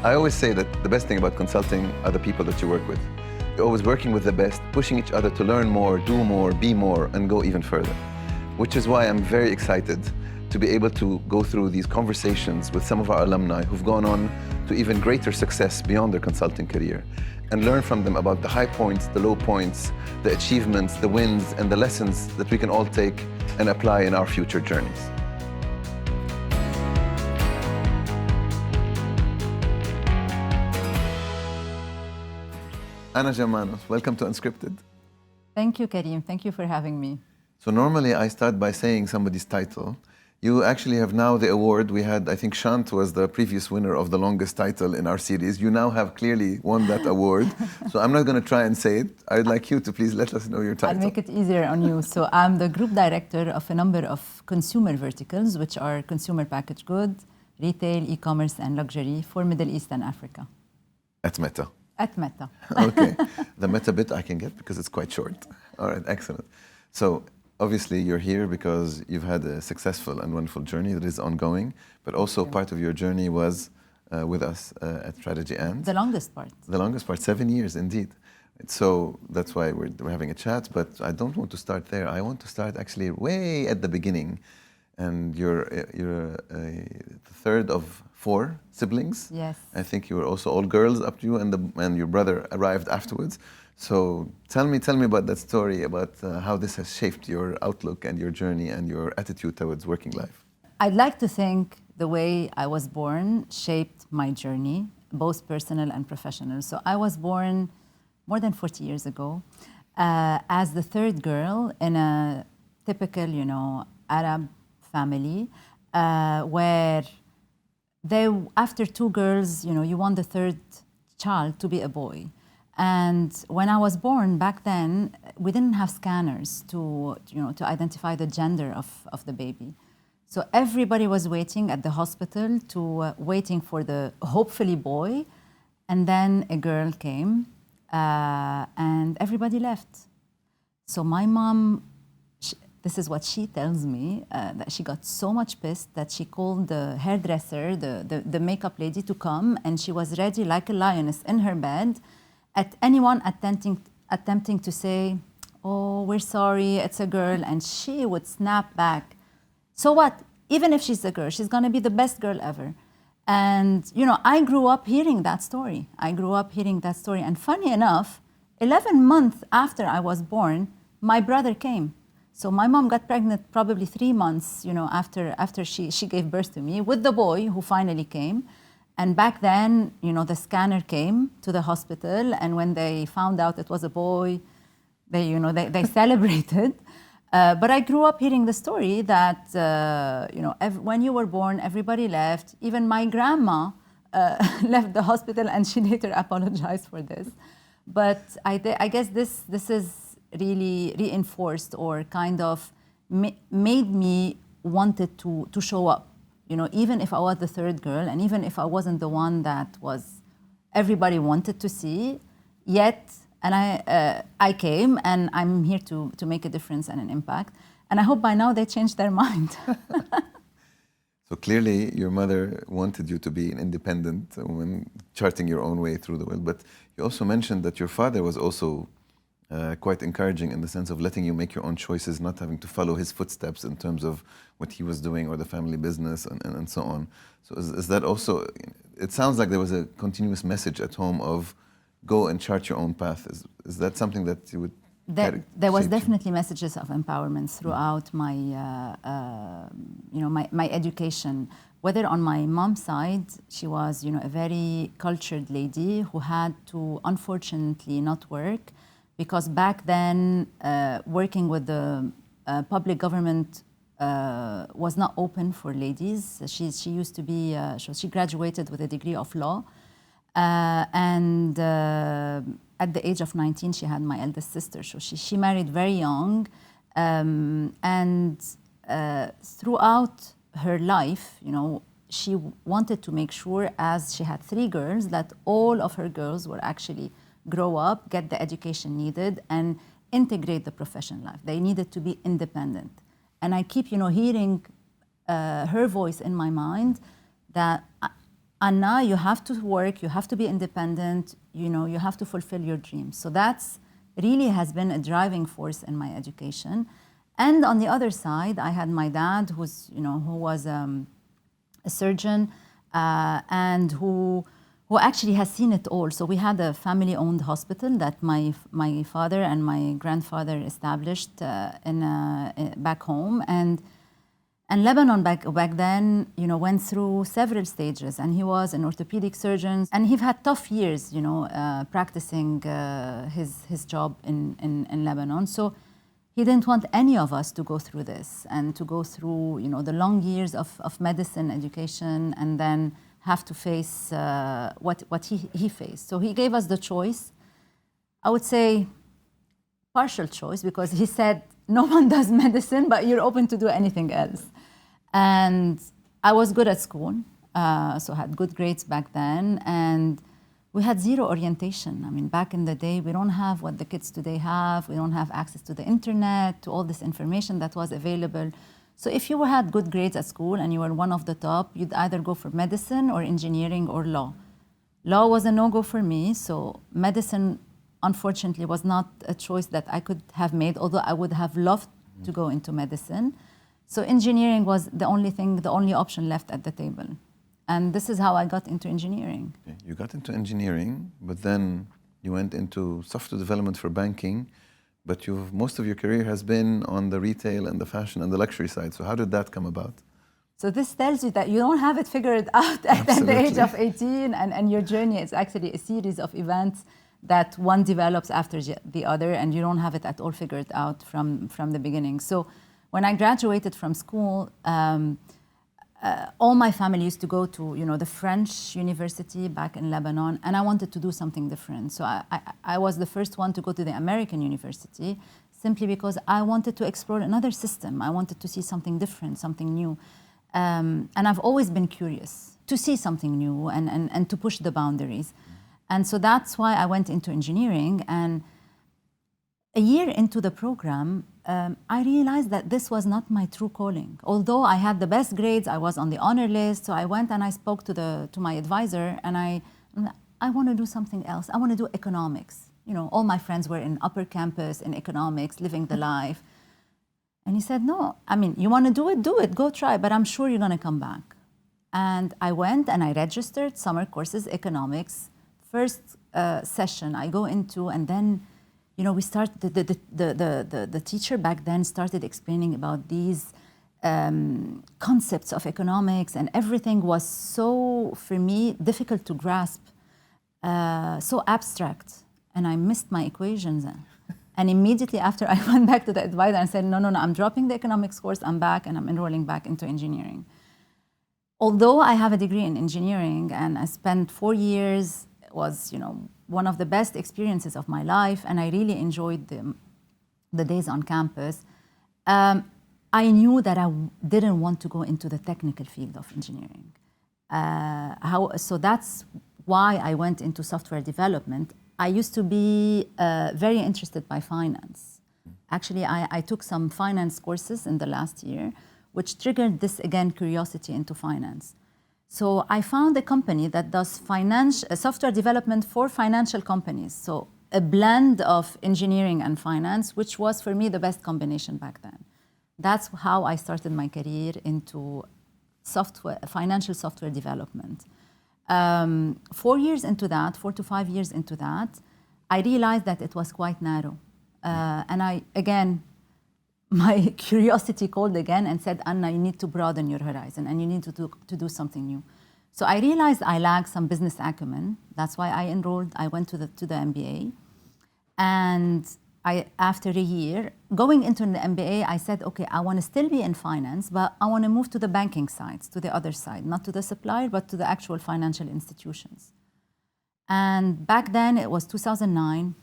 I always say that the best thing about consulting are the people that you work with. You're always working with the best, pushing each other to learn more, do more, be more, and go even further. Which is why I'm very excited to be able to go through these conversations with some of our alumni who've gone on to even greater success beyond their consulting career, and learn from them about the high points, the low points, the achievements, the wins, and the lessons that we can all take and apply in our future journeys. Anna Germanos, welcome to Unscripted. Thank you, Karim. Thank you for having me. So normally I start by saying somebody's title. You actually have now the award. We had, I think Shant was the previous winner of the longest title in our series. You now have clearly won that award. So I'm not going to try and say it. I'd like you to please let us know your title. I'll make it easier on you. So I'm the Group Director of a number of consumer verticals, which are consumer packaged goods, retail, e-commerce, and luxury for Middle East and Africa. At Meta. At Meta. Okay. The Meta bit I can get because it's quite short. All right, excellent. So obviously you're here because you've had a successful and wonderful journey that is ongoing, but also part of your journey was with us at Strategy and The longest part. The longest part, 7 years indeed. So that's why we're having a chat, but I don't want to start there. I want to start actually way at the beginning. And you're the third of 4 siblings. Yes. I think you were also all girls up to you, and your brother arrived afterwards. So tell me about that story, about how this has shaped your outlook and your journey and your attitude towards working life. I'd like to think the way I was born shaped my journey, both personal and professional. So I was born more than 40 years ago as the third girl in a typical, Arab family where after 2 girls, you want the third child to be a boy. And when I was born back then, we didn't have scanners to identify the gender of the baby. So everybody was waiting at the hospital waiting for the hopefully boy, and then a girl came and everybody left. So my mom, this is what she tells me, that she got so much pissed that she called the hairdresser, the makeup lady, to come, and she was ready like a lioness in her bed at anyone attempting to say, "Oh, we're sorry, it's a girl," and she would snap back. So what? Even if she's a girl, she's gonna be the best girl ever. And I grew up hearing that story. And funny enough, 11 months after I was born, my brother came. So my mom got pregnant probably 3 months, after she gave birth to me with the boy who finally came. And back then, the scanner came to the hospital, and when they found out it was a boy, they celebrated. But I grew up hearing the story that, when you were born, everybody left. Even my grandma left the hospital, and she later apologized for this. But I guess this is really reinforced or kind of made me wanted to show up. Even if I was the third girl, and even if I wasn't the one that everybody wanted to see, and I came, and I'm here to make a difference and an impact. And I hope by now they changed their mind. So clearly your mother wanted you to be an independent woman, charting your own way through the world. But you also mentioned that your father was also quite encouraging in the sense of letting you make your own choices, not having to follow his footsteps in terms of what he was doing or the family business and so on. So is that also, it sounds like there was a continuous message at home of go and chart your own path. Is that something that you would There was definitely messages of empowerment throughout my, my education. Whether on my mom's side, she was, a very cultured lady who had to, unfortunately, not work, because back then, working with the public government was not open for ladies. She used to be, she graduated with a degree of law. And at the age of 19, she had my eldest sister. So she married very young. And throughout her life, she wanted to make sure, as she had 3 girls, that all of her girls were actually grow up, get the education needed, and integrate the professional life. They needed to be independent. And I keep, hearing her voice in my mind that Anna, you have to work, you have to be independent, you have to fulfill your dreams. So that's really has been a driving force in my education. And on the other side, I had my dad, who was a surgeon and who actually has seen it all. So we had a family-owned hospital that my father and my grandfather established back home, and Lebanon back then, went through several stages, and he was an orthopedic surgeon, and he had tough years, practicing his job in Lebanon. So he didn't want any of us to go through this and to go through, the long years of medicine education and then have to face what he faced. So he gave us the choice. I would say partial choice, because he said, no one does medicine, but you're open to do anything else. And I was good at school, so had good grades back then, and we had zero orientation. I mean, back in the day, we don't have what the kids today have. We don't have access to the internet, to all this information that was available. So if you had good grades at school and you were one of the top, you'd either go for medicine or engineering or law. Law was a no-go for me, so medicine, unfortunately, was not a choice that I could have made, although I would have loved to go into medicine. So engineering was the only option left at the table. And this is how I got into engineering. Okay. You got into engineering, but then you went into software development for banking, but most of your career has been on the retail and the fashion and the luxury side. So how did that come about? So this tells you that you don't have it figured out at the age of 18, and your journey is actually a series of events that one develops after the other, and you don't have it at all figured out from the beginning. So when I graduated from school, all my family used to go to, the French university back in Lebanon, and I wanted to do something different. So I was the first one to go to the American university, simply because I wanted to explore another system. I wanted to see something different, something new. And I've always been curious to see something new and to push the boundaries. And so that's why I went into engineering. And a year into the program, I realized that this was not my true calling. Although I had the best grades, I was on the honor list. So I went and I spoke to my advisor, and I want to do something else. I want to do economics. All my friends were in upper campus in economics, living the life. And he said, no, you want to do it, go try, but I'm sure you're going to come back. And I went and I registered summer courses, economics. First session I go into, and then we start, the teacher back then started explaining about these concepts of economics, and everything was so, for me, difficult to grasp, so abstract, and I missed my equations. And immediately after, I went back to the advisor and said, no, I'm dropping the economics course, I'm back, and I'm enrolling back into engineering. Although I have a degree in engineering, and I spent 4 years, was one of the best experiences of my life, and I really enjoyed the days on campus. I knew that I didn't want to go into the technical field of engineering. So that's why I went into software development. I used to be very interested by finance. Actually, I took some finance courses in the last year, which triggered this, again, curiosity into finance. So I found a company that does software development for financial companies. So a blend of engineering and finance, which was for me the best combination back then. That's how I started my career into financial software development. 4 years into that, 4 to 5 years into that, I realized that it was quite narrow. And again, my curiosity called again and said, Anna, you need to broaden your horizon and you need to do something new. So I realized I lacked some business acumen. That's why I enrolled. I went to the MBA. And after a year, going into the MBA, I said, okay, I want to still be in finance, but I want to move to the banking side, to the other side, not to the supplier, but to the actual financial institutions. And back then, it was 2009.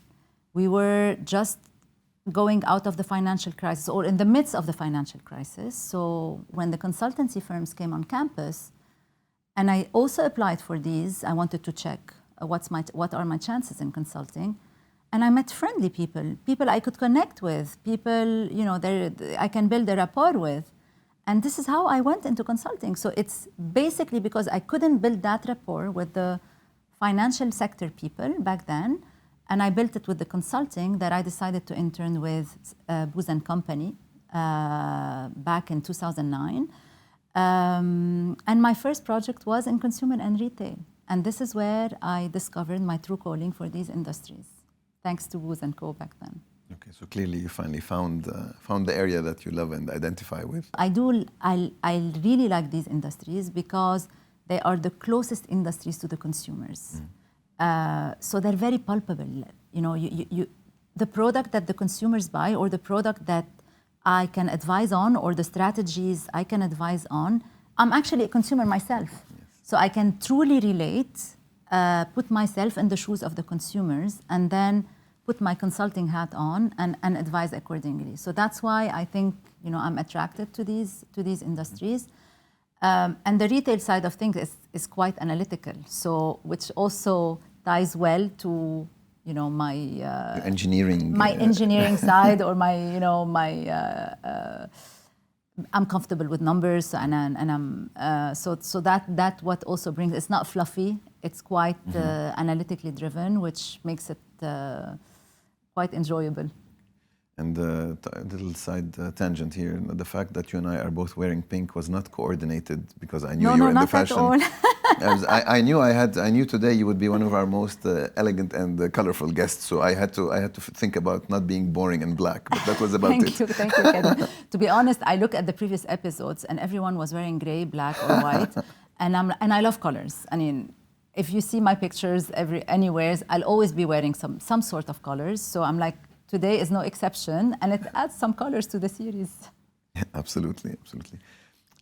We were just going out of the financial crisis, or in the midst of the financial crisis. So when the consultancy firms came on campus, and I also applied for these, I wanted to check what are my chances in consulting. And I met friendly people I could connect with, people I can build a rapport with. And this is how I went into consulting. So it's basically because I couldn't build that rapport with the financial sector people back then, and I built it with the consulting, that I decided to intern with Booz & Company back in 2009. And my first project was in consumer and retail. And this is where I discovered my true calling for these industries, thanks to Booz & Co back then. Okay, so clearly you finally found the area that you love and identify with. I really like these industries because they are the closest industries to the consumers. So they're very palpable. You know, the product that the consumers buy, or the product that I can advise on, or the strategies I can advise on, I'm actually a consumer myself. Yes. So I can truly relate, put myself in the shoes of the consumers, and then put my consulting hat on and advise accordingly. So that's why I think, you know, I'm attracted to these industries. And the retail side of things is quite analytical, so which also ties well to, you know, my engineering side, or I'm comfortable with numbers, and I'm so that what also brings, it's not fluffy, it's quite analytically driven, which makes it quite enjoyable. And a little side tangent here, the fact that you and I are both wearing pink was not coordinated, because I knew you were in the fashion. No, not at all. I knew today you would be one of our most elegant and colorful guests, so I had to think about not being boring and black, but that was about it. Thank you, Kevin. To be honest, I look at the previous episodes and everyone was wearing gray, black, or white, and I love colors. I mean, if you see my pictures anywhere, I'll always be wearing some sort of colors. So I'm like, today is no exception, and it adds some colors to the series. Yeah, absolutely, absolutely.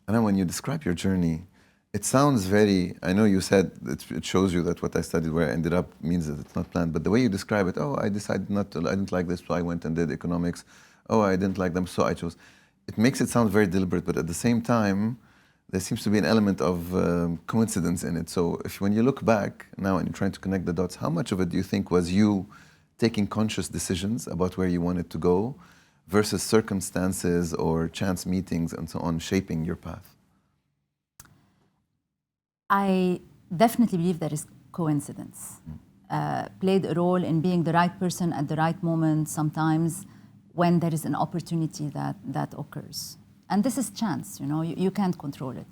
And then when you describe your journey, it sounds very, I know you said it shows you that what I studied, where I ended up, means that it's not planned, but the way you describe it, I decided I didn't like this, so I went and did economics. I didn't like them, so I chose. It makes it sound very deliberate, but at the same time, there seems to be an element of coincidence in it. So when you look back now and you're trying to connect the dots, how much of it do you think was you taking conscious decisions about where you wanted to go versus circumstances or chance meetings and so on shaping your path? I definitely believe there is coincidence. Played a role in being the right person at the right moment sometimes when there is an opportunity that occurs. And this is chance, you know, you can't control it.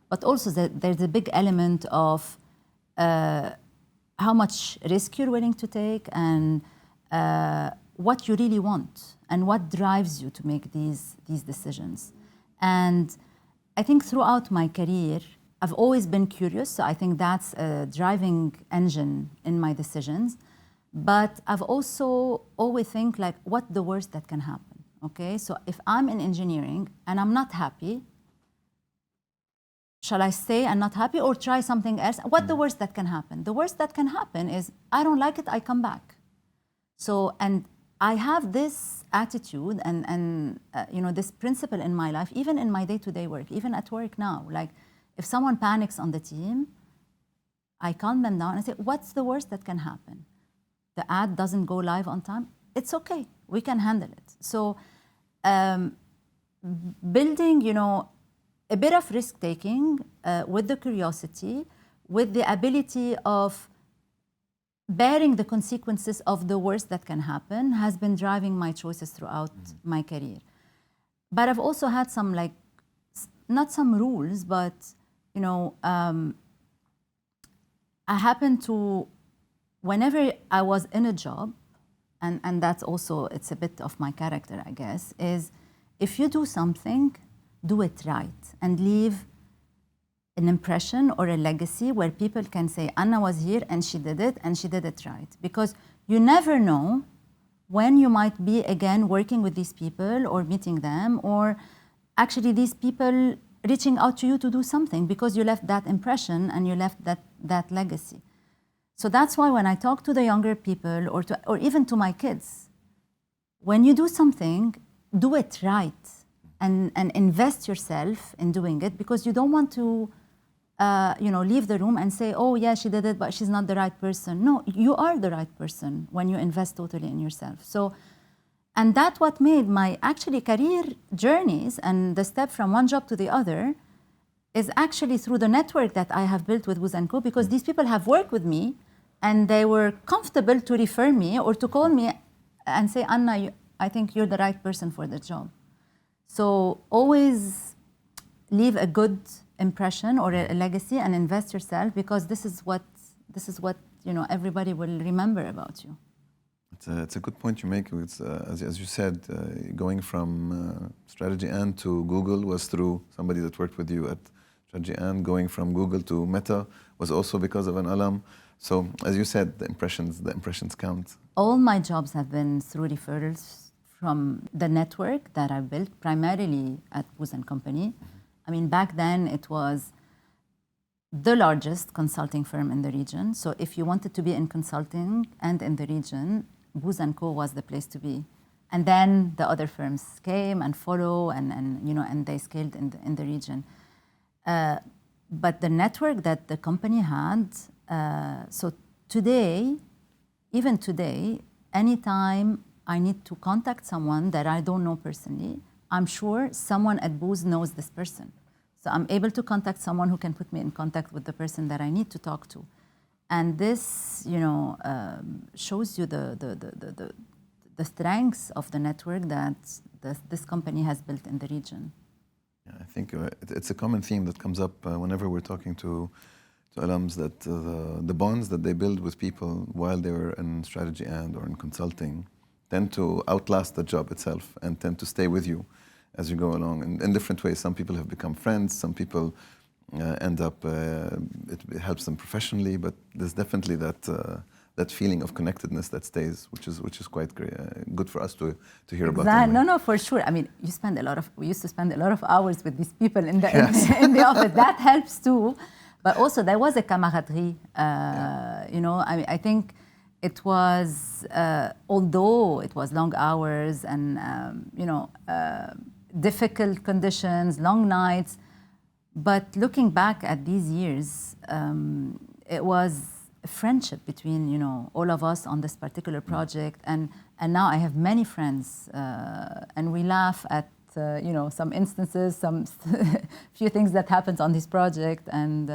But also there's a big element of how much risk you're willing to take, and what you really want and what drives you to make these decisions. And I think throughout my career, I've always been curious, so I think that's a driving engine in my decisions. But I've also always think like, what the worst that can happen, okay? So if I'm in engineering and I'm not happy, shall I stay and not happy, or try something else? What the worst that can happen? The worst that can happen is I don't like it, I come back. So, and I have this attitude and you know, this principle in my life, even in my day-to-day work, even at work now. Like, if someone panics on the team, I calm them down and say, what's the worst that can happen? The ad doesn't go live on time. It's okay, we can handle it. So, building, you know, a bit of risk-taking with the curiosity, with the ability of bearing the consequences of the worst that can happen, has been driving my choices throughout my career. But I've also had some, like, not some rules, but, you know, I happen to, whenever I was in a job, and that's also, it's a bit of my character, I guess, is if you do something, do it right and leave an impression or a legacy where people can say, Anna was here and she did it right. Because you never know when you might be again working with these people or meeting them, or actually these people reaching out to you to do something because you left that impression and you left that legacy. So that's why when I talk to the younger people or even to my kids, when you do something, do it right and invest yourself in doing it, because you don't want to you know, leave the room and say, oh yeah, she did it, but she's not the right person. No, you are the right person when you invest totally in yourself. So And that's what made my actually career journeys and the step from one job to the other is actually through the network that I have built with Booz & Co, because these people have worked with me and they were comfortable to refer me or to call me and say, Anna, I think you're the right person for the job. So always leave a good impression or a legacy and invest yourself, because this is what everybody will remember about you. It's a good point you make. It's, as you said, going from Strategy and to Google was through somebody that worked with you at Strategy and. Going from Google to Meta was also because of an alum. So, as you said, the impressions count. All my jobs have been through referrals from the network that I built, primarily at Booz & Company. I mean, back then it was the largest consulting firm in the region. So if you wanted to be in consulting and in the region, Booz & Co was the place to be. And then the other firms came and follow, and they scaled in the region. But the network that the company had, so today, even today, anytime I need to contact someone that I don't know personally, I'm sure someone at Booz knows this person. So I'm able to contact someone who can put me in contact with the person that I need to talk to. And this, shows you the strengths of the network that this company has built in the region. Yeah, I think it's a common theme that comes up whenever we're talking to alums, that the bonds that they build with people while they were in strategy or in consulting tend to outlast the job itself and tend to stay with you as you go along in different ways. Some people have become friends, some people end up, it helps them professionally, but there's definitely that feeling of connectedness that stays, which is quite great, good for us to hear about. Anyway. No, for sure. I mean, we used to spend a lot of hours with these people in the office. That helps too. But also there was a camaraderie. I think it was, although it was long hours and, difficult conditions, long nights, but looking back at these years, it was a friendship between, all of us on this particular project. And now I have many friends, and we laugh at, some instances, some few things that happened on this project. And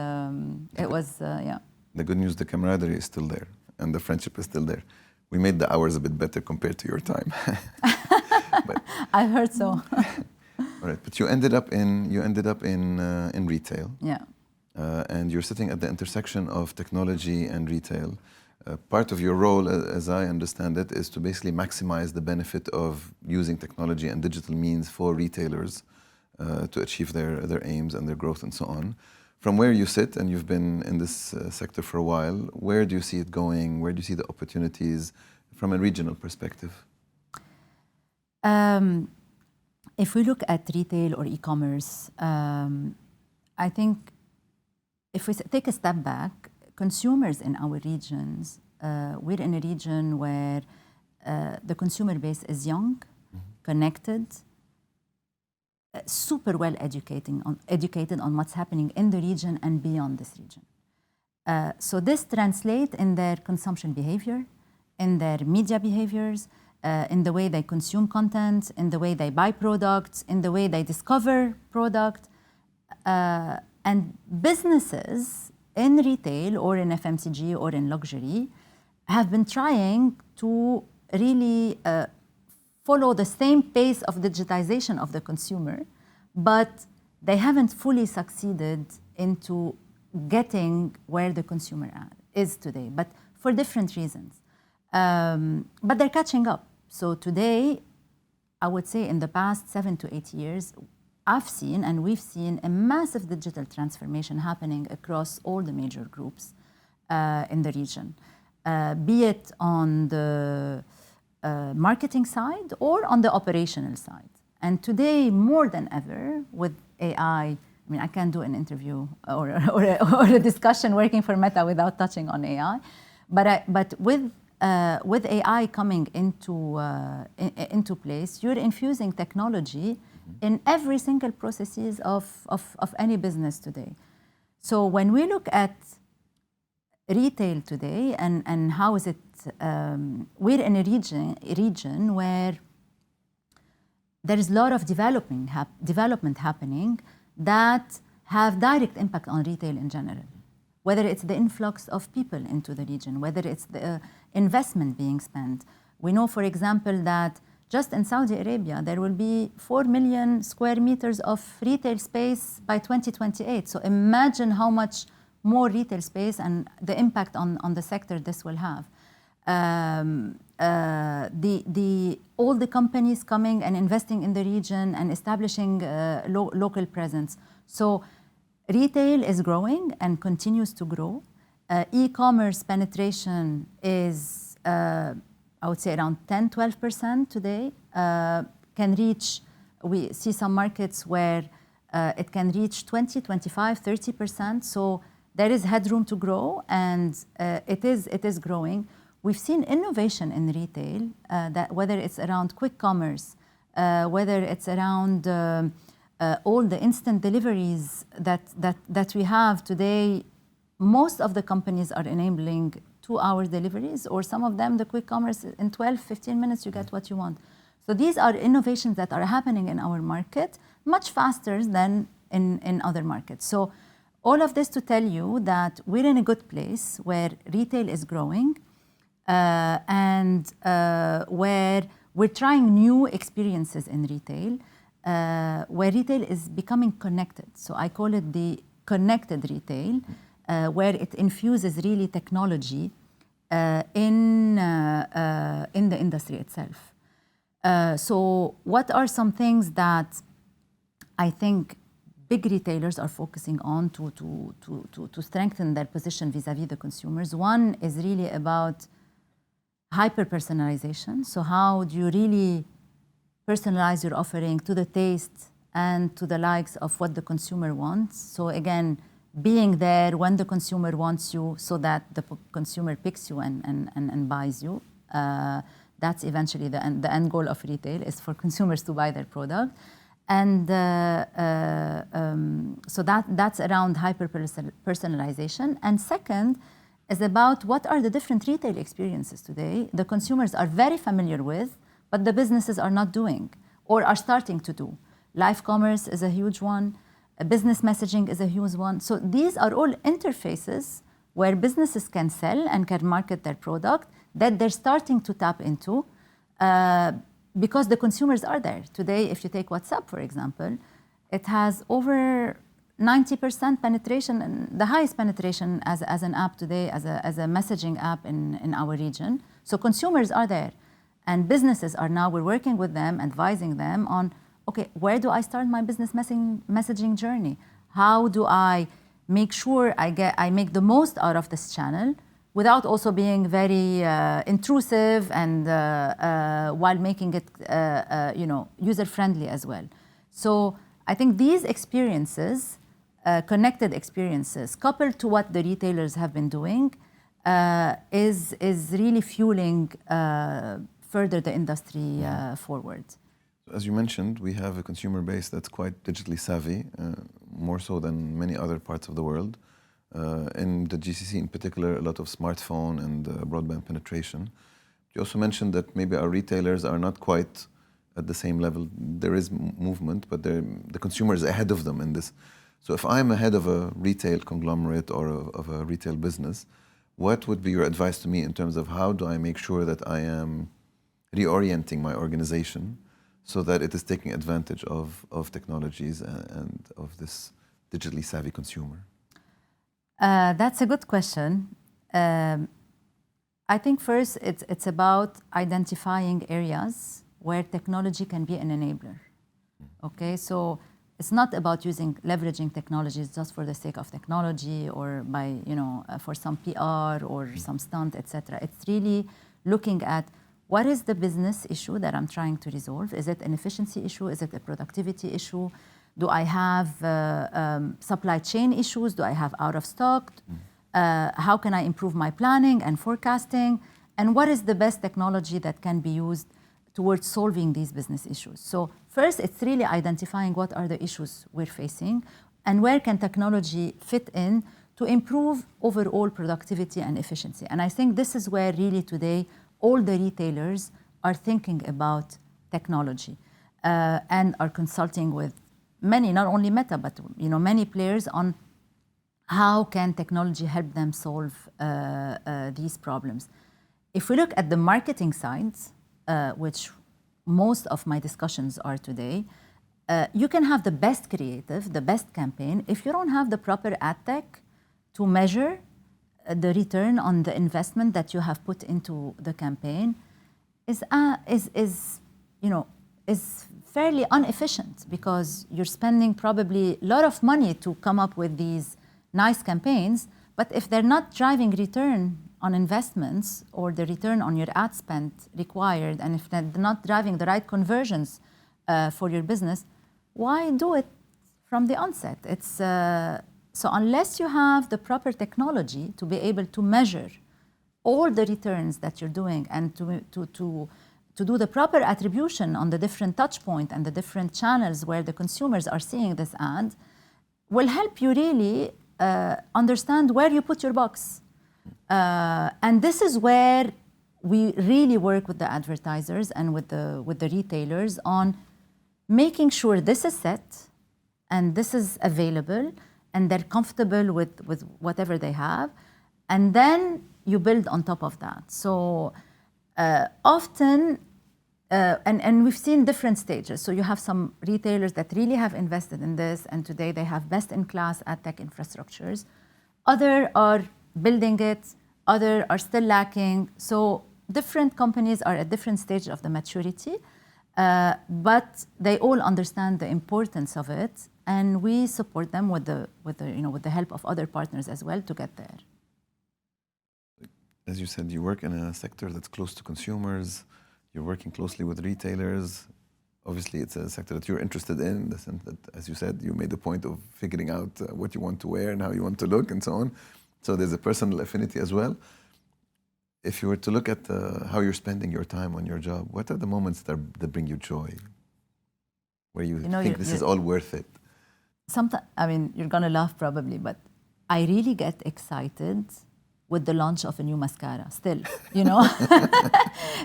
it was, yeah. The good news, the camaraderie is still there and the friendship is still there. We made the hours a bit better compared to your time. But I heard so. All right, but you ended up in retail. Yeah. And you're sitting at the intersection of technology and retail. Part of your role, as I understand it, is to basically maximize the benefit of using technology and digital means for retailers to achieve their aims and their growth and so on. From where you sit, and you've been in this sector for a while, where do you see it going? Where do you see the opportunities from a regional perspective? If we look at retail or e-commerce, I think if we take a step back, consumers in our regions, we're in a region where the consumer base is young, connected, super well educated on what's happening in the region and beyond this region. So this translates in their consumption behavior, in their media behaviors, in the way they consume content, in the way they buy products, in the way they discover product. And businesses in retail or in FMCG or in luxury have been trying to really follow the same pace of digitization of the consumer, but they haven't fully succeeded into getting where the consumer is today, but for different reasons. But they're catching up. So today, I would say in the past 7 to 8 years, I've seen and we've seen a massive digital transformation happening across all the major groups in the region, be it on the marketing side or on the operational side. And today, more than ever, with AI, I mean, I can't do an interview or a discussion working for Meta without touching on AI. But with AI coming into place, you're infusing technology in every single processes of any business today. So when we look at retail today and how is it, we're in a region where there is a lot of development happening that have direct impact on retail in general. Whether it's the influx of people into the region, whether it's the investment being spent. We know, for example, that just in Saudi Arabia, there will be 4 million square meters of retail space by 2028. So imagine how much more retail space and the impact on the sector this will have. All the companies coming and investing in the region and establishing local presence. So retail is growing and continues to grow. E-commerce penetration is, I would say, around 10-12% today. Can reach, we see some markets where it can reach 20, 25, 30%. So there is headroom to grow, and it is growing. We've seen innovation in retail, that whether it's around quick commerce, whether it's around all the instant deliveries that we have today. Most of the companies are enabling 2-hour deliveries, or some of them, the quick commerce, in 12, 15 minutes, you get what you want. So these are innovations that are happening in our market much faster than in other markets. So all of this to tell you that we're in a good place where retail is growing, and where we're trying new experiences in retail, where retail is becoming connected. So I call it the connected retail, where it infuses really technology in the industry itself. So what are some things that I think big retailers are focusing on to strengthen their position vis-a-vis the consumers? One is really about hyper-personalization. So how do you really personalize your offering to the taste and to the likes of what the consumer wants? So again, being there when the consumer wants you, so that the consumer picks you and buys you. That's eventually the end goal of retail, is for consumers to buy their product. And so that's around hyper-personalization. And second is about what are the different retail experiences today the consumers are very familiar with, but the businesses are not doing or are starting to do. Live commerce is a huge one. Business messaging is a huge one. So these are all interfaces where businesses can sell and can market their product that they're starting to tap into, because the consumers are there. Today, if you take WhatsApp, for example, it has over 90% penetration, and the highest penetration as an app today, as a messaging app in our region. So consumers are there, and businesses are now, we're working with them, advising them on, okay, where do I start my business messaging journey? How do I make sure I make the most out of this channel without also being very intrusive, and while making it user-friendly as well. So I think these experiences, connected experiences, coupled to what the retailers have been doing, is really fueling further the industry forward. As you mentioned, we have a consumer base that's quite digitally savvy, more so than many other parts of the world. In the GCC in particular, a lot of smartphone and broadband penetration. You also mentioned that maybe our retailers are not quite at the same level. There is movement, but the consumer is ahead of them in this. So if I'm ahead of a retail conglomerate or of a retail business, what would be your advice to me in terms of how do I make sure that I am reorienting my organization so that it is taking advantage of technologies and of this digitally savvy consumer? That's a good question. I think first it's about identifying areas where technology can be an enabler. Okay, so it's not about leveraging technologies just for the sake of technology, or by for some PR or some stunt, etc. It's really looking at what is the business issue that I'm trying to resolve. Is it an efficiency issue? Is it a productivity issue? Do I have supply chain issues? Do I have out of stock? How can I improve my planning and forecasting? And what is the best technology that can be used towards solving these business issues? So first, it's really identifying what are the issues we're facing and where can technology fit in to improve overall productivity and efficiency. And I think this is where really today all the retailers are thinking about technology. and are consulting with many, not only Meta, but many players on how can technology help them solve these problems. If we look at the marketing side, which most of my discussions are today, you can have the best creative, the best campaign. If you don't have the proper ad tech to measure the return on the investment that you have put into the campaign, is fairly inefficient, because you're spending probably a lot of money to come up with these nice campaigns, but if they're not driving return on investments or the return on your ad spend required, and if they're not driving the right conversions for your business, why do it from the onset? So unless you have the proper technology to be able to measure all the returns that you're doing and to do the proper attribution on the different touch point and the different channels where the consumers are seeing this ad, will help you really understand where you put your bucks. And this is where we really work with the advertisers and with the retailers on making sure this is set and this is available and they're comfortable with whatever they have. And then you build on top of that. So often, and we've seen different stages. So you have some retailers that really have invested in this, and today they have best-in-class ad tech infrastructures. Other are building it, other are still lacking. So different companies are at different stages of the maturity, but they all understand the importance of it, and we support them with the help of other partners as well to get there. As you said, you work in a sector that's close to consumers. You're working closely with retailers. Obviously, it's a sector that you're interested in the sense that, as you said, you made the point of figuring out what you want to wear and how you want to look and so on. So there's a personal affinity as well. If you were to look at how you're spending your time on your job, what are the moments that bring you joy? Where you think this is all worth it? Sometimes, I mean, you're going to laugh probably, but I really get excited with the launch of a new mascara still,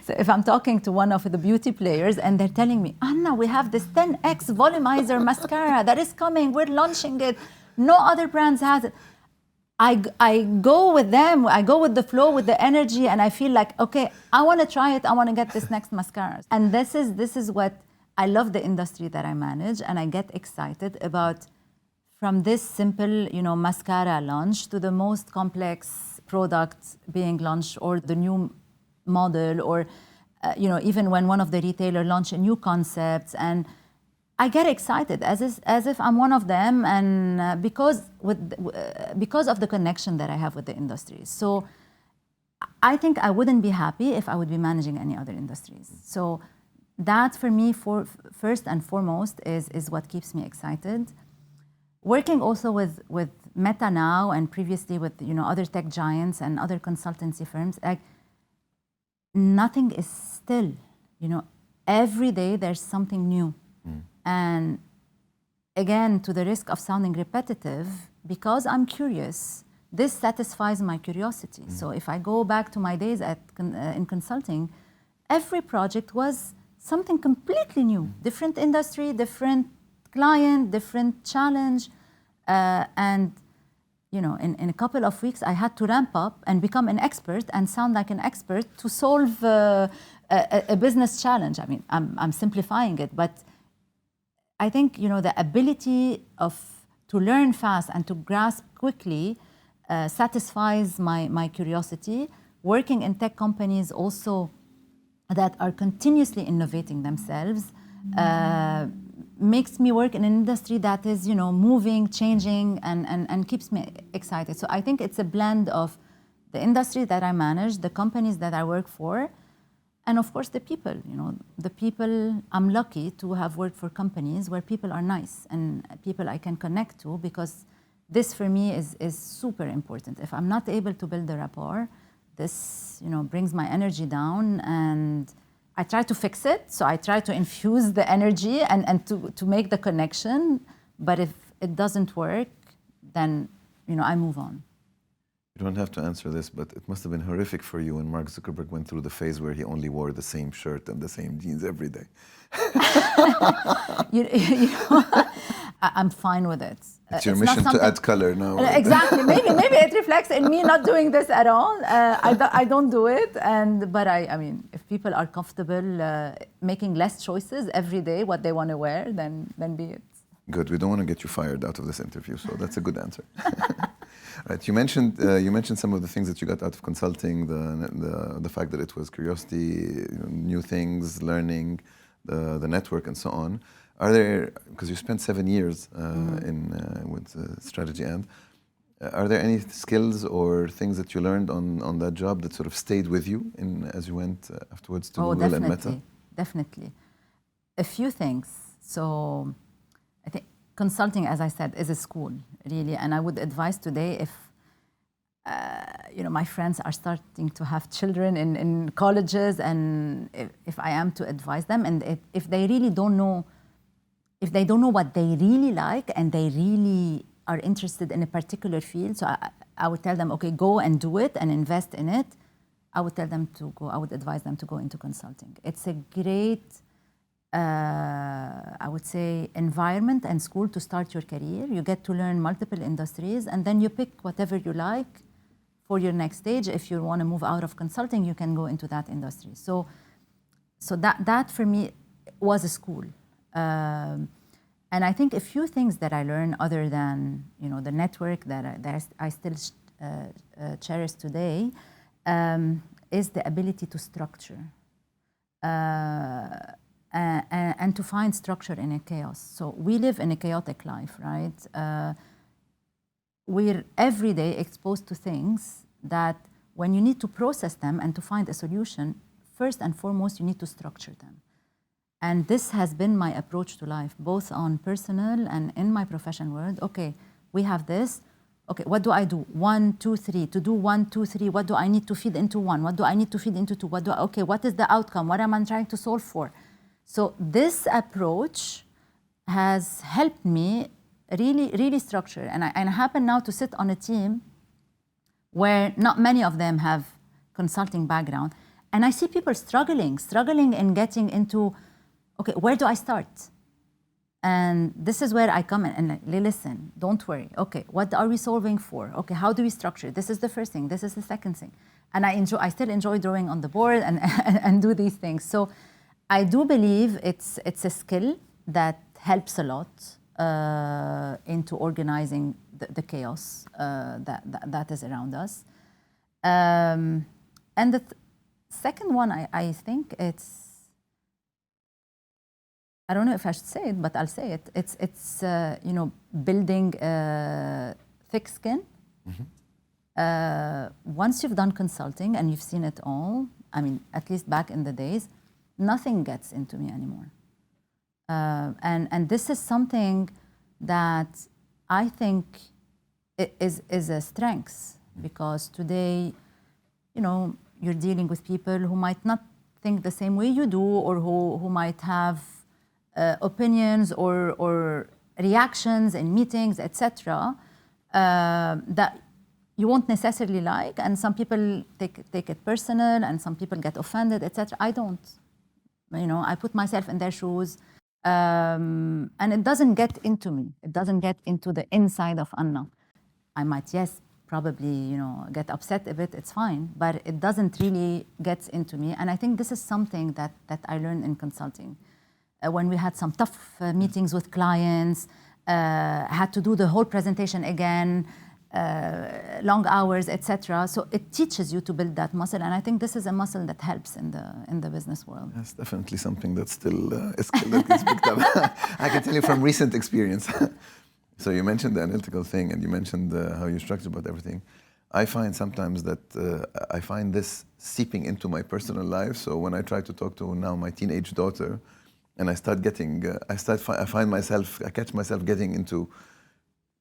So if I'm talking to one of the beauty players and they're telling me, Anna, we have this 10x volumizer mascara that is coming, we're launching it, no other brands has it. I go with them, I go with the flow, with the energy, and I feel like, okay, I want to try it, I want to get this next mascara. And this is what I love, the industry that I manage, and I get excited about, from this simple, mascara launch to the most complex product being launched, or the new model, or even when one of the retailers launch a new concept, and I get excited as if I'm one of them, and because of the connection that I have with the industry. So I think I wouldn't be happy if I would be managing any other industries. So that for me, first and foremost, is what keeps me excited. Working also with Meta now, and previously with other tech giants and other consultancy firms, like, nothing is still. Every day there's something new. And again, to the risk of sounding repetitive, because I'm curious, this satisfies my curiosity. So if I go back to my days in consulting, every project was something completely new, different industry, different client, different challenge, and in a couple of weeks, I had to ramp up and become an expert and sound like an expert to solve a business challenge. I mean, I'm simplifying it, but I think the ability to learn fast and to grasp quickly satisfies my curiosity. Working in tech companies also that are continuously innovating themselves makes me work in an industry that is moving, changing, and keeps me excited. So I think it's a blend of the industry that I manage, the companies that I work for, and of course the people. The people, I'm lucky to have worked for companies where people are nice and people I can connect to, because this for me is super important. If I'm not able to build the rapport, this brings my energy down, and I try to fix it. So I try to infuse the energy and to make the connection. But if it doesn't work, then I move on. You don't have to answer this, but it must have been horrific for you when Mark Zuckerberg went through the phase where he only wore the same shirt and the same jeans every day. You know, I'm fine with it. It's your mission to add color now. Exactly. Maybe it reflects in me not doing this at all. I don't do it, but I mean, if people are comfortable making less choices every day, what they want to wear, then be it. Good. We don't want to get you fired out of this interview, so that's a good answer. Right. You mentioned some of the things that you got out of consulting, the fact that it was curiosity, new things, learning, the network, and so on. Are there, because you spent 7 years with strategy, and are there any skills or things that you learned on that job that sort of stayed with you as you went afterwards to Google and Meta? Definitely. A few things. So I think consulting, as I said, is a school, really. And I would advise today if, my friends are starting to have children in colleges, and if I am to advise them, and if they really don't know, if they don't know what they really like and they really are interested in a particular field, so I would tell them, okay, go and do it and invest in it. I would advise them to go into consulting. It's a great, I would say, environment and school to start your career. You get to learn multiple industries, and then you pick whatever you like for your next stage. If you want to move out of consulting, you can go into that industry. So that for me was a school. And I think a few things that I learned, other than the network that I still cherish today, is the ability to structure and to find structure in a chaos. So we live in a chaotic life, right? We're every day exposed to things that when you need to process them and to find a solution, first and foremost, you need to structure them. And this has been my approach to life, both on personal and in my professional world. Okay, we have this. Okay, what do I do? 1, 2, 3. To do 1, 2, 3, what do I need to feed into 1? What do I need to feed into 2? What is the outcome? What am I trying to solve for? So this approach has helped me really, really structure. And I happen now to sit on a team where not many of them have consulting background. And I see people struggling in getting into, okay, where do I start? And this is where I come in and listen, don't worry. Okay, what are we solving for? Okay, how do we structure? This is the first thing, this is the second thing. And I still enjoy drawing on the board and do these things. So I do believe it's a skill that helps a lot into organizing the chaos that is around us. And the second one, I think it's, I don't know if I should say it, but I'll say it. It's building thick skin. Mm-hmm. Once you've done consulting and you've seen it all, I mean, at least back in the days, nothing gets into me anymore. And this is something that I think is a strength, because today, you're dealing with people who might not think the same way you do, or who might have opinions or reactions in meetings, etc., that you won't necessarily like, and some people take it personal, and some people get offended, etc. I don't. I put myself in their shoes, and it doesn't get into me. It doesn't get into the inside of Anna. I might, yes, probably, get upset a bit. It's fine, but it doesn't really get into me. And I think this is something that I learned in consulting. When we had some tough meetings with clients, had to do the whole presentation again, long hours, etc. So it teaches you to build that muscle, and I think this is a muscle that helps in the business world. That's definitely something that's still a skill that gets picked up. I can tell you from recent experience. So you mentioned the analytical thing, and you mentioned how you structure about everything. I find sometimes that I find this seeping into my personal life. So when I try to talk to now my teenage daughter, and I start getting, I catch myself getting into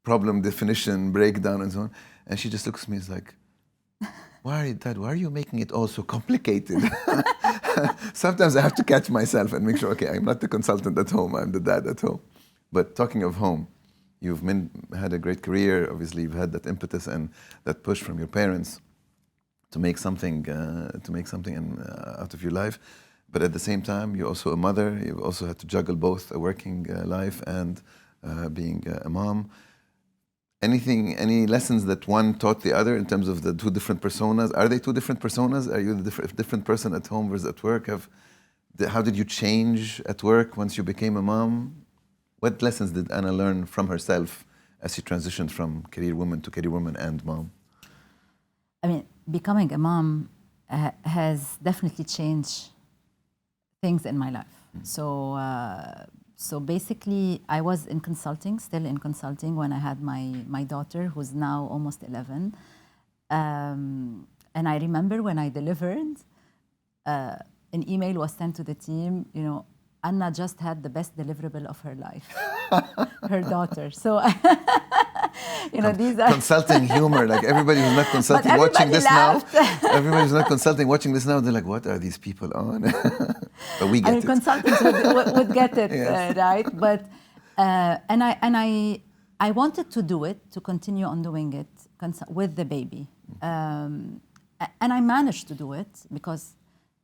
problem definition, breakdown, and so on. And she just looks at me, is like, Dad, why are you making it all so complicated? Sometimes I have to catch myself and make sure, okay, I'm not the consultant at home, I'm the dad at home. But talking of home, You've had a great career. Obviously, you've had that impetus and that push from your parents to make something out of your life. But at the same time, you're also a mother. You've also had to juggle both a working life and being a mom. Any lessons that one taught the other in terms of the two different personas? Are they two different personas? Are you the different person at home versus at work? How did you change at work once you became a mom? What lessons did Anna learn from herself as she transitioned from career woman to career woman and mom? I mean, becoming a mom has definitely changed things in my life. So basically, I was in consulting, still in consulting, when I had my daughter, who's now almost 11. And I remember when I delivered, an email was sent to the team, you know, Anna just had the best deliverable of her life, her daughter. So, you know, these are... Consulting humor, like everybody who's not consulting watching this laughed. Now, everybody who's not consulting watching this now, they're like, what are these people on? But we get it. Consultants would get it, yes. Right? But, and I wanted to do it, to continue on doing it with the baby. And I managed to do it because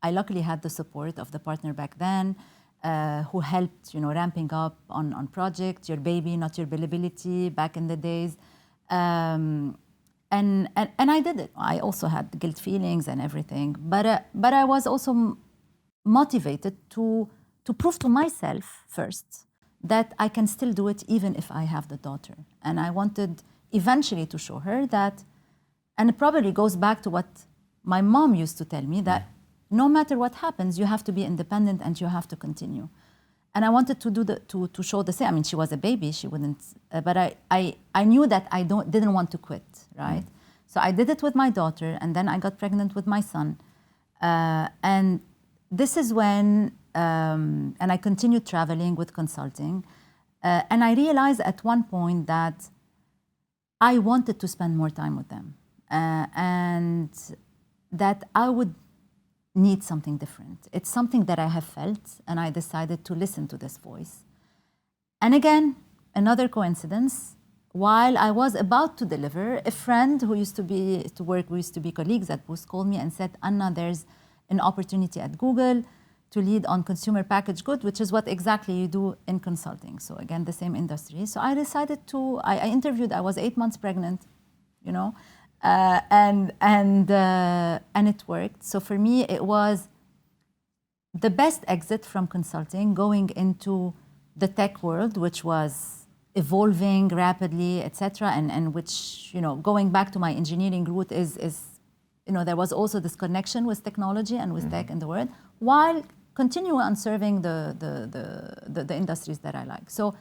I luckily had the support of the partner back then, who helped, you know, ramping up on project, your baby, not your billability back in the days. And I did it. I also had guilt feelings and everything, but I was also motivated to prove to myself first that I can still do it even if I have the daughter. And I wanted eventually to show her that, and it probably goes back to what my mom used to tell me, that no matter what happens, you have to be independent and you have to continue. And I wanted to do to show the same. I mean, she was a baby; she wouldn't. But I knew that I didn't want to quit, right? So I did it with my daughter, and then I got pregnant with my son. And this is when, and I continued traveling with consulting, and I realized at one point that I wanted to spend more time with them, and that I would need something different. It's something that I have felt, and I decided to listen to this voice. And again, another coincidence, while I was about to deliver, a friend who used to be colleagues at Boost called me and said, Anna, there's an opportunity at Google to lead on consumer packaged goods, which is what exactly you do in consulting. So again, the same industry. So I decided I interviewed, I was 8 months pregnant, you know, and it worked. So for me, it was the best exit from consulting, going into the tech world, which was evolving rapidly, etc., and which, you know, going back to my engineering route is you know, there was also this connection with technology and with tech in the world, while continuing on serving the industries that I like. So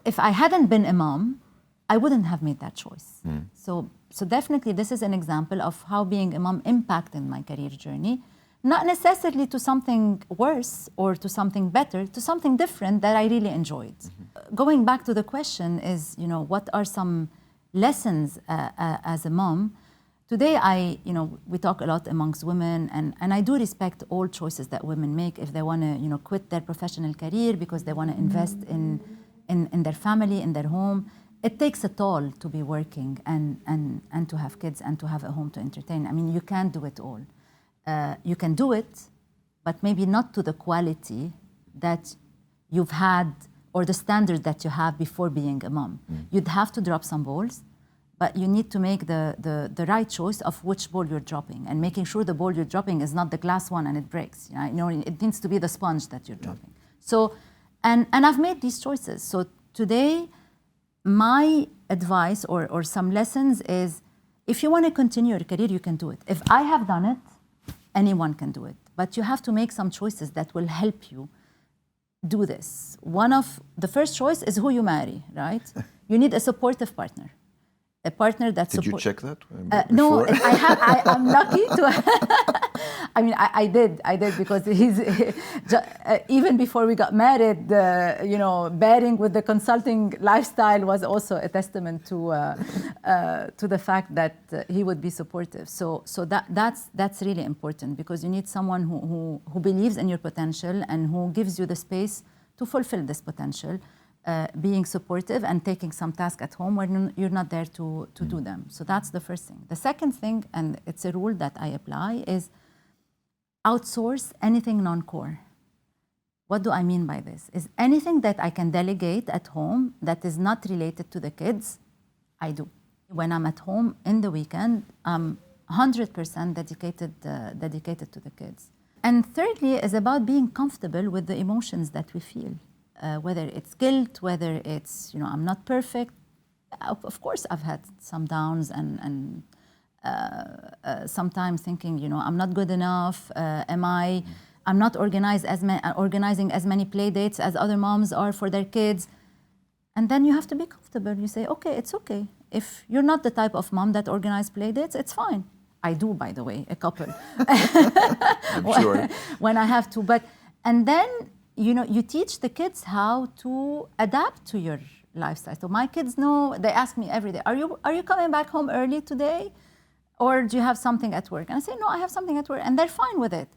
if I hadn't been a mom, I wouldn't have made that choice. So definitely this is an example of how being a mom impacted my career journey, not necessarily to something worse or to something better, to something different that I really enjoyed. Going back to the question is, you know, what are some lessons as a mom? Today, we talk a lot amongst women, and I do respect all choices that women make if they want to, you know, quit their professional career because they want to invest in their family, in their home. It takes a toll to be working and to have kids and to have a home to entertain. I mean, you can't do it all. You can do it, but maybe not to the quality that you've had or the standard that you have before being a mom. You'd have to drop some balls, but you need to make the right choice of which ball you're dropping, and making sure the ball you're dropping is not the glass one and it breaks. You know, it needs to be the sponge that you're dropping. So, and I've made these choices. So today, my advice or some lessons is, if you want to continue your career, you can do it. If I have done it, anyone can do it. But you have to make some choices that will help you do this. One of the first choice is who you marry, right? You need a supportive partner. A partner that Did you check that? No, I'm lucky to. I mean, I did because he's even before we got married, you know, bearing with the consulting lifestyle was also a testament to the fact that he would be supportive. So that's really important, because you need someone who believes in your potential and who gives you the space to fulfill this potential. being supportive and taking some tasks at home when you're not there to do them. So that's the first thing. The second thing, and it's a rule that I apply, is outsource anything non-core. What do I mean by this? Is anything that I can delegate at home that is not related to the kids, I do. When I'm at home in the weekend, I'm 100% dedicated to the kids. And thirdly is about being comfortable with the emotions that we feel, whether it's guilt, whether it's, I'm not perfect. Of course, I've had some downs and sometimes thinking, I'm not good enough. I'm not organizing as many play dates as other moms are for their kids. And then you have to be comfortable. You say, okay, it's okay. If you're not the type of mom that organizes play dates, it's fine. I do, by the way, a couple. I'm sure. When I have to. And then, you teach the kids how to adapt to your lifestyle. So my kids know, they ask me every day, are you coming back home early today? Or do you have something at work? And I say, no, I have something at work. And they're fine with it.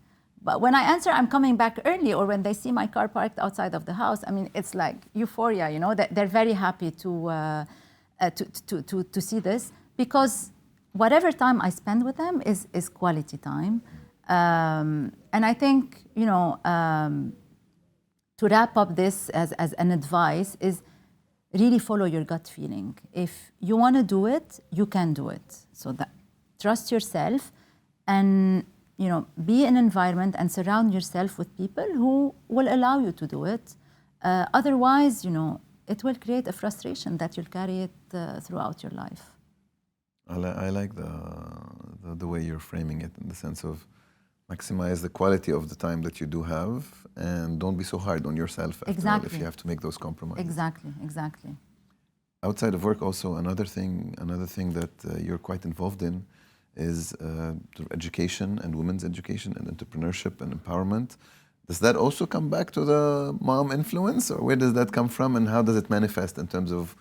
But when I answer, I'm coming back early, or when they see my car parked outside of the house, it's like euphoria, that they're very happy to see this, because whatever time I spend with them is quality time. And I think, to wrap up this as an advice is really follow your gut feeling. If you want to do it, you can do it. So trust yourself and be in an environment and surround yourself with people who will allow you to do it. Otherwise, it will create a frustration that you'll carry it throughout your life. I like the way you're framing it, in the sense of maximize the quality of the time that you do have, and don't be so hard on yourself after all, if you have to make those compromises. Exactly. Outside of work, also another thing that you're quite involved in is education and women's education and entrepreneurship and empowerment. Does that also come back to the mom influence, or where does that come from, and how does it manifest in terms of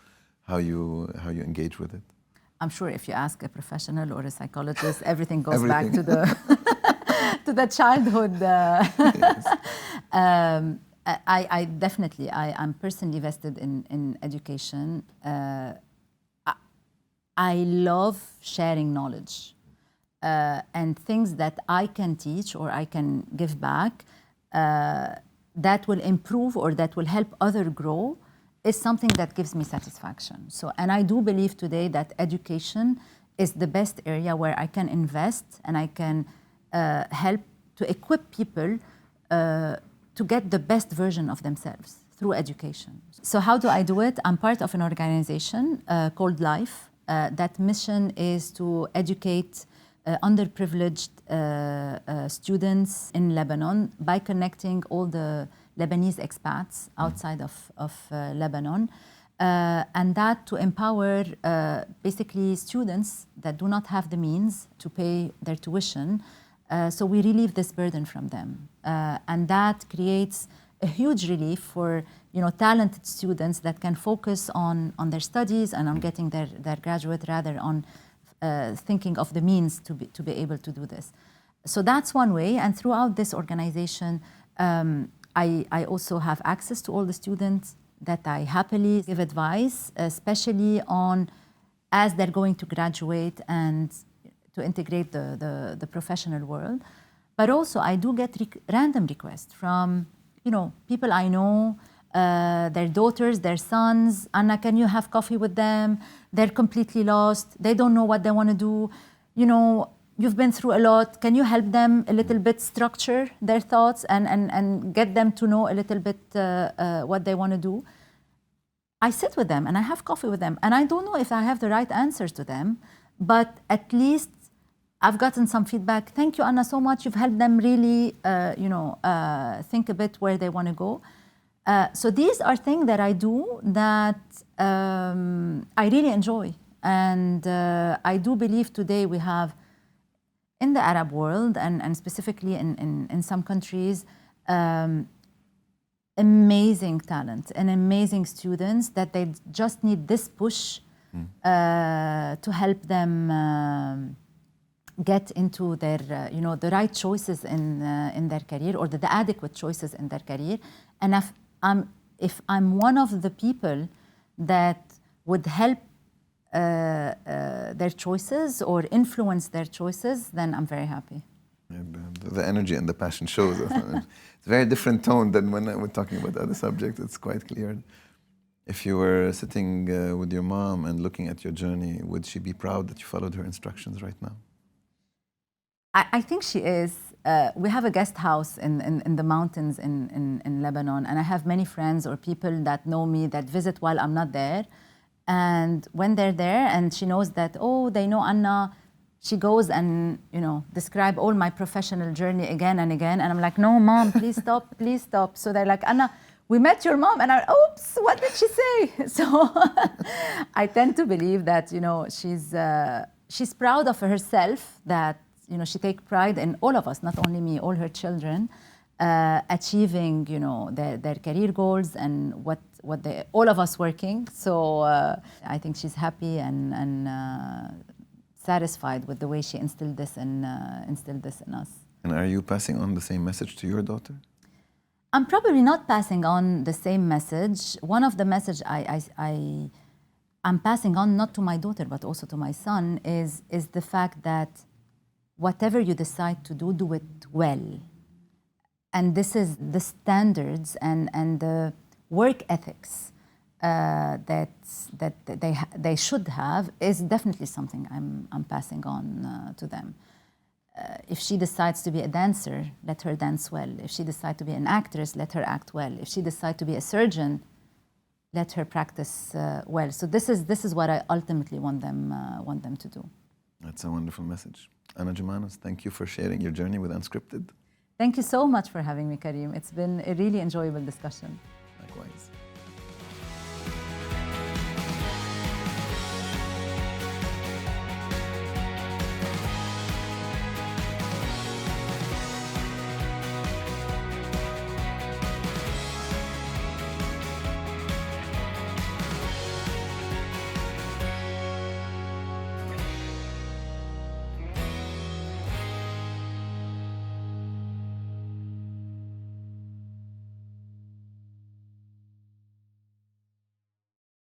how you engage with it? I'm sure if you ask a professional or a psychologist, everything goes back to the to the childhood. Yes. I definitely, I'm personally vested in education. I love sharing knowledge and things that I can teach or I can give back that will improve or that will help others grow is something that gives me satisfaction. So, and I do believe today that education is the best area where I can invest and I can help to equip people to get the best version of themselves through education. So how do I do it? I'm part of an organization called Life. That mission is to educate underprivileged students in Lebanon by connecting all the Lebanese expats outside of Lebanon, and that to empower basically students that do not have the means to pay their tuition. So we relieve this burden from them, and that creates a huge relief for talented students that can focus on their studies and on getting their graduate rather on thinking of the means to be able to do this. So that's one way, and throughout this organization, I also have access to all the students that I happily give advice, especially on as they're going to graduate and to integrate the professional world. But also I do get random requests from people I know, their daughters, their sons. Anna, can you have coffee with them? They're completely lost. They don't know what they want to do. You've been through a lot. Can you help them a little bit structure their thoughts and get them to know a little bit what they want to do? I sit with them and I have coffee with them. And I don't know if I have the right answers to them, but at least I've gotten some feedback. Thank you, Anna, so much. You've helped them really, think a bit where they want to go. So these are things that I do that I really enjoy. And I do believe today we have, in the Arab world and specifically in some countries, amazing talent and amazing students that they just need this push to help them get into their, the right choices in their career, or the adequate choices in their career. And I'm if I'm one of the people that would help their choices or influence their choices, then I'm very happy. Yeah, the energy and the passion shows. It's a very different tone than when we're talking about other subjects. It's quite clear. If you were sitting with your mom and looking at your journey, would she be proud that you followed her instructions right now? I think she is. We have a guest house in the mountains in Lebanon, and I have many friends or people that know me that visit while I'm not there. And when they're there and she knows that, oh, they know Anna, she goes and, describe all my professional journey again and again. And I'm like, no, Mom, please stop, please stop. So they're like, Anna, we met your mom. And I'm, oops, what did she say? So I tend to believe that, she's proud of herself, that, she takes pride in all of us, not only me, all her children, achieving, their career goals and all of us working. So I think she's happy and satisfied with the way she instilled this in us. And are you passing on the same message to your daughter? I'm probably not passing on the same message. One of the message I'm passing on, not to my daughter, but also to my son, is the fact that whatever you decide to do, do it well. And this is the standards and the work ethics that they should have is definitely something I'm passing on to them. If she decides to be a dancer, let her dance well. If she decides to be an actress, let her act well. If she decides to be a surgeon, let her practice well. So this is what I ultimately want them to do. That's a wonderful message. Anna Germanos, thank you for sharing your journey with Unscripted. Thank you so much for having me, Karim. It's been a really enjoyable discussion. Likewise.